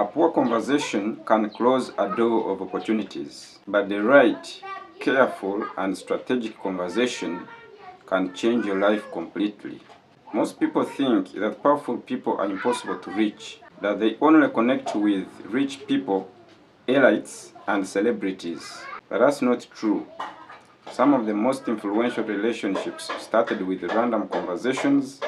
A poor conversation can close a door of opportunities, but the right, careful, and strategic conversation can change your life completely. Most people think that powerful people are impossible to reach, that they only connect with rich people, elites, and celebrities. But that's not true. Some of the most influential relationships started with random conversations,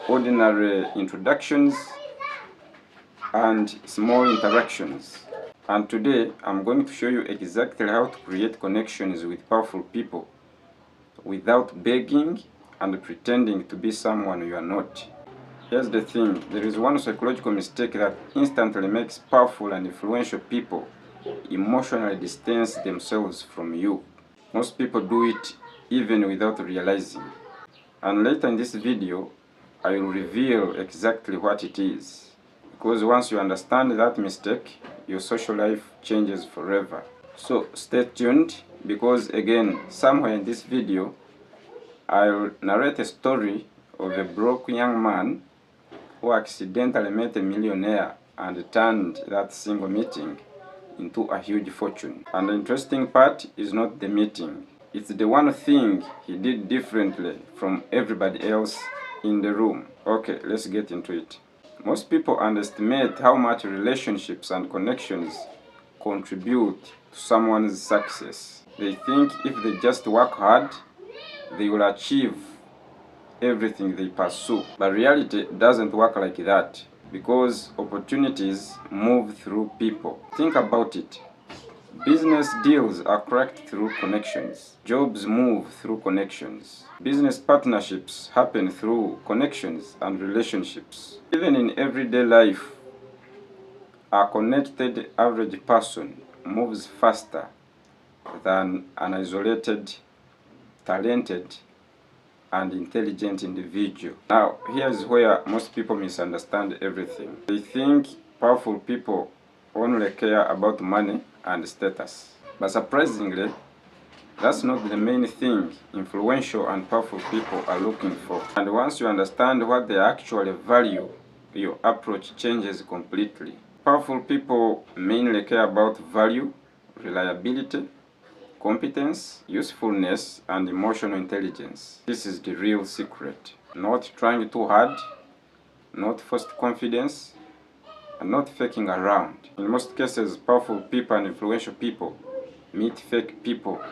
ordinary introductions, and small interactions. And today I'm going to show you exactly how to create connections with powerful people without begging and pretending to be someone you are not. Here's the thing, there is one psychological mistake that instantly makes powerful and influential people emotionally distance themselves from you. Most people do it even without realizing. And later in this video, I will reveal exactly what it is. Because once you understand that mistake, your social life changes forever. So stay tuned, because again, somewhere in this video, I'll narrate a story of a broke young man who accidentally met a millionaire and turned that single meeting into a huge fortune. And the interesting part is not the meeting. It's the one thing he did differently from everybody else in the room. Okay, let's get into it. Most people underestimate how much relationships and connections contribute to someone's success. They think if they just work hard, they will achieve everything they pursue. But reality doesn't work like that, because opportunities move through people. Think about it. Business deals are cracked through connections. Jobs move through connections. Business partnerships happen through connections and relationships. Even in everyday life, a connected average person moves faster than an isolated, talented, and intelligent individual. Now, here's where most people misunderstand everything. They think powerful people only care about money and status. But surprisingly, that's not the main thing influential and powerful people are looking for. And once you understand what they actually value, your approach changes completely. Powerful people mainly care about value, reliability, competence, usefulness, and emotional intelligence. This is the real secret. Not trying too hard, not forced confidence, and not faking around. In most cases, powerful people and influential people meet fake people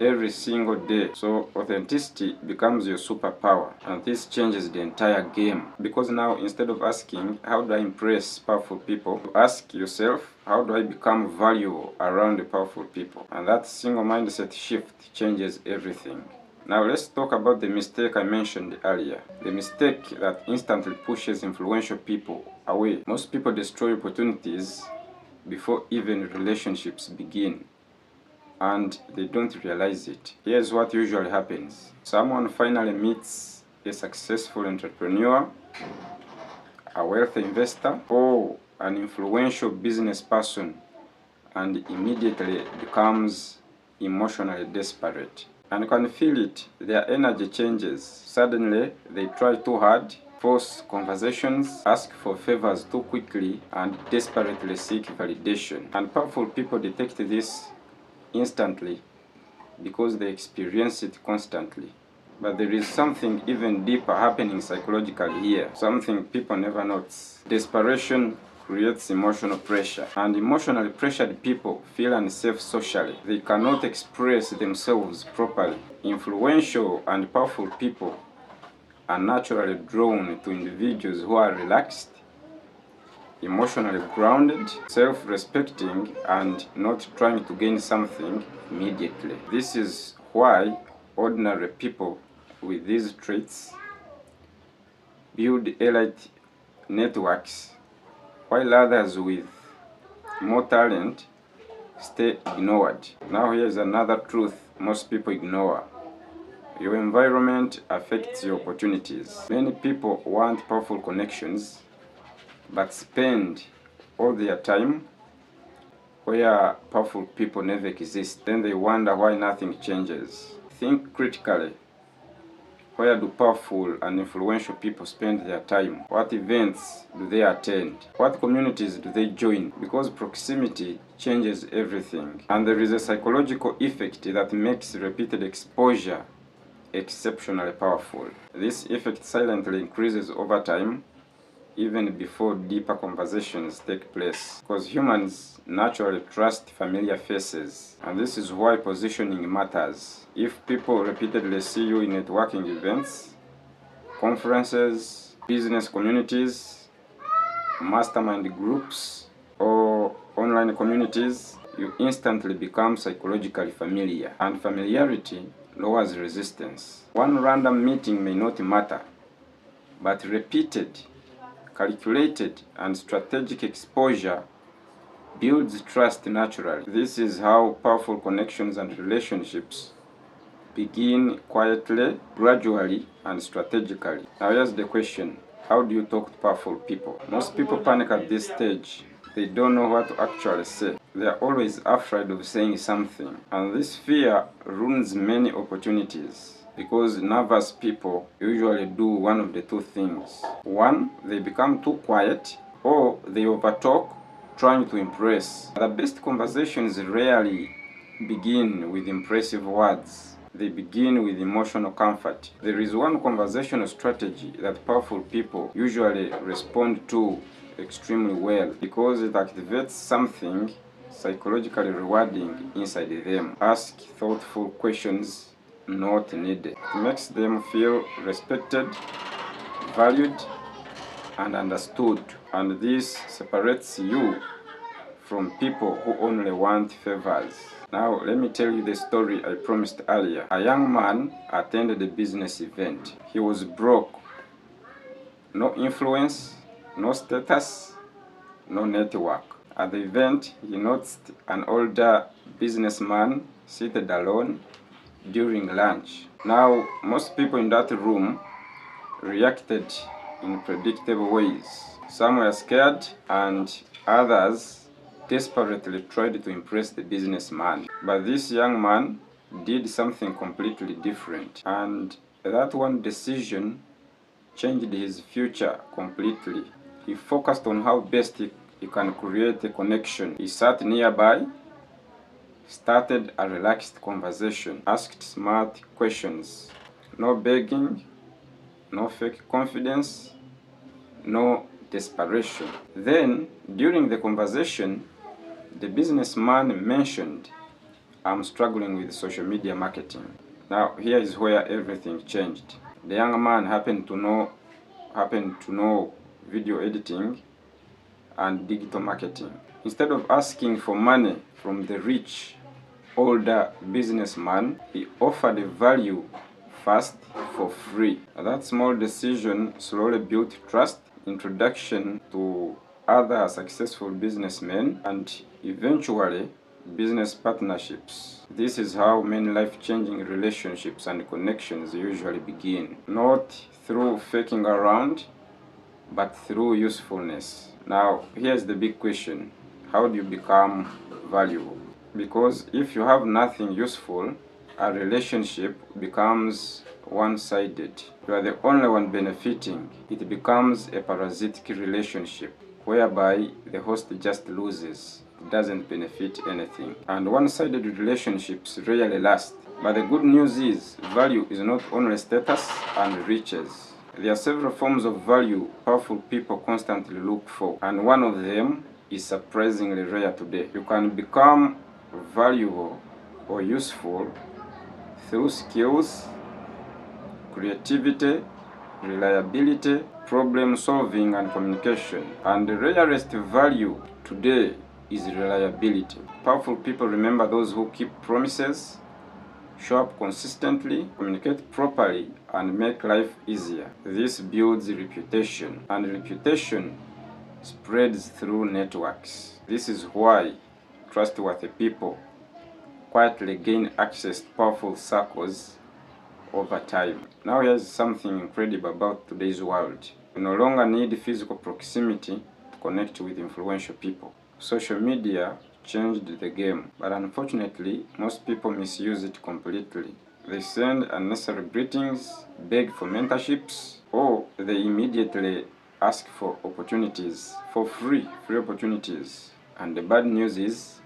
every single day. So authenticity becomes your superpower, and this changes the entire game. Because now, instead of asking, how do I impress powerful people, you ask yourself, how do I become valuable around the powerful people? And that single mindset shift changes everything. Now let's talk about the mistake I mentioned earlier. The mistake that instantly pushes influential people away. Most people destroy opportunities before even relationships begin, and they don't realize it. Here's what usually happens. Someone finally meets a successful entrepreneur, a wealthy investor, or an influential business person, and immediately becomes emotionally desperate. And you can feel it, their energy changes. Suddenly, they try too hard, force conversations, ask for favors too quickly, and desperately seek validation. And powerful people detect this instantly because they experience it constantly. But there is something even deeper happening psychologically here, something people never notice. Desperation creates emotional pressure, and emotionally pressured people feel unsafe socially. They cannot express themselves properly. Influential and powerful people are naturally drawn to individuals who are relaxed, emotionally grounded, self-respecting, and not trying to gain something immediately. This is why ordinary people with these traits build elite networks, while others with more talent stay ignored. Now here's another truth most people ignore. Your environment affects your opportunities. Many people want powerful connections, but spend all their time where powerful people never exist. Then they wonder why nothing changes. Think critically. Where do powerful and influential people spend their time? What events do they attend? What communities do they join? Because proximity changes everything. And there is a psychological effect that makes repeated exposure exceptionally powerful. This effect silently increases over time, even before deeper conversations take place, because humans naturally trust familiar faces, and this is why positioning matters. If people repeatedly see you in networking events, conferences, business communities, mastermind groups, or online communities, you instantly become psychologically familiar, and familiarity lowers resistance. One random meeting may not matter, but repeated, calculated, and strategic exposure builds trust naturally. This is how powerful connections and relationships begin quietly, gradually, and strategically. Now here's the question: how do you talk to powerful people? Most people panic at this stage. They don't know what to actually say. They are always afraid of saying something, and this fear ruins many opportunities, because nervous people usually do one of the two things. One, they become too quiet, or they overtalk, trying to impress. The best conversations rarely begin with impressive words. They begin with emotional comfort. There is one conversational strategy that powerful people usually respond to extremely well, because it activates something psychologically rewarding inside them. Ask thoughtful questions not needed. It makes them feel respected, valued, and understood. And this separates you from people who only want favors. Now, let me tell you the story I promised earlier. A young man attended a business event. He was broke. No influence, no status, no network. At the event, he noticed an older businessman seated alone during lunch. Now, most people in that room reacted in predictable ways. Some were scared, and others desperately tried to impress the businessman. But this young man did something completely different, and that one decision changed his future completely. He focused on how best he can create a connection. He sat nearby, started a relaxed conversation, asked smart questions. No begging, no fake confidence, no desperation. Then, during the conversation, the businessman mentioned, "I'm struggling with social media marketing." Now, here is where everything changed. The young man happened to know video editing and digital marketing. Instead of asking for money from the rich, older businessman, he offered value fast for free. That small decision slowly built trust, introduction to other successful businessmen, and eventually business partnerships. This is how many life-changing relationships and connections usually begin. Not through faking around, but through usefulness. Now, here's the big question: how do you become valuable? Because if you have nothing useful, a relationship becomes one-sided. You are the only one benefiting. It becomes a parasitic relationship, whereby the host just loses. It doesn't benefit anything. And one-sided relationships rarely last. But the good news is, value is not only status and riches. There are several forms of value powerful people constantly look for, and one of them is surprisingly rare today. You can become valuable or useful through skills, creativity, reliability, problem solving, and communication. And the rarest value today is reliability. Powerful people remember those who keep promises, show up consistently, communicate properly, and make life easier. This builds reputation, and reputation spreads through networks. This is why trustworthy people quietly gain access to powerful circles over time. Now here's something incredible about today's world. You no longer need physical proximity to connect with influential people. Social media changed the game, but unfortunately, most people misuse it completely. They send unnecessary greetings, beg for mentorships, or they immediately ask for opportunities for free opportunities. And the bad news is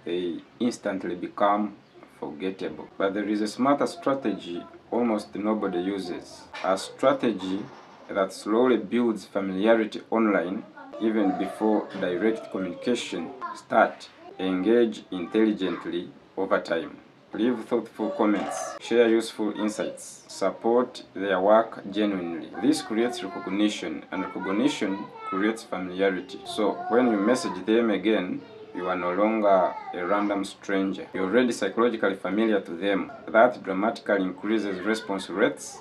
they instantly become forgettable. But there is a smarter strategy almost nobody uses. A strategy that slowly builds familiarity online even before direct communication start. Engage intelligently over time. Leave thoughtful comments, share useful insights, support their work genuinely. This creates recognition, and recognition creates familiarity. So when you message them again, you are no longer a random stranger. You're already psychologically familiar to them. That dramatically increases response rates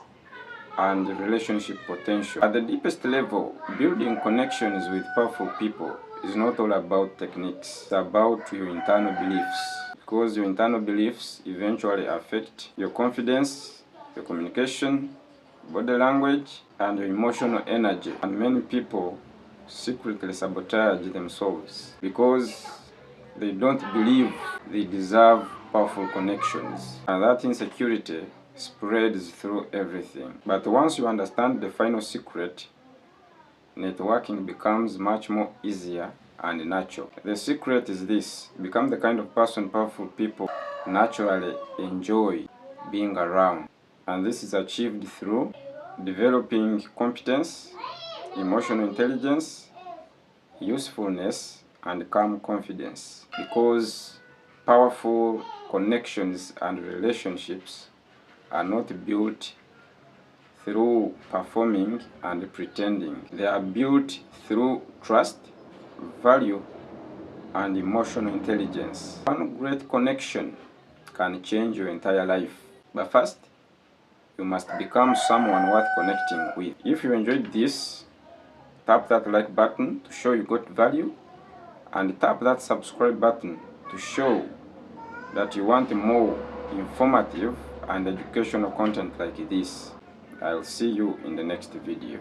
and relationship potential. At the deepest level, building connections with powerful people is not all about techniques. It's about your internal beliefs. Because your internal beliefs eventually affect your confidence, your communication, body language, and your emotional energy. And many people secretly sabotage themselves because they don't believe they deserve powerful connections. And that insecurity spreads through everything. But once you understand the final secret, networking becomes much more easier and natural. The secret is this: become the kind of person powerful people naturally enjoy being around. And this is achieved through developing competence, emotional intelligence, usefulness, and calm confidence. Because powerful connections and relationships are not built through performing and pretending. They are built through trust, value, and emotional intelligence. One great connection can change your entire life. But first, you must become someone worth connecting with. If you enjoyed this, tap that like button to show you got value, and tap that subscribe button to show that you want more informative and educational content like this. I'll see you in the next video.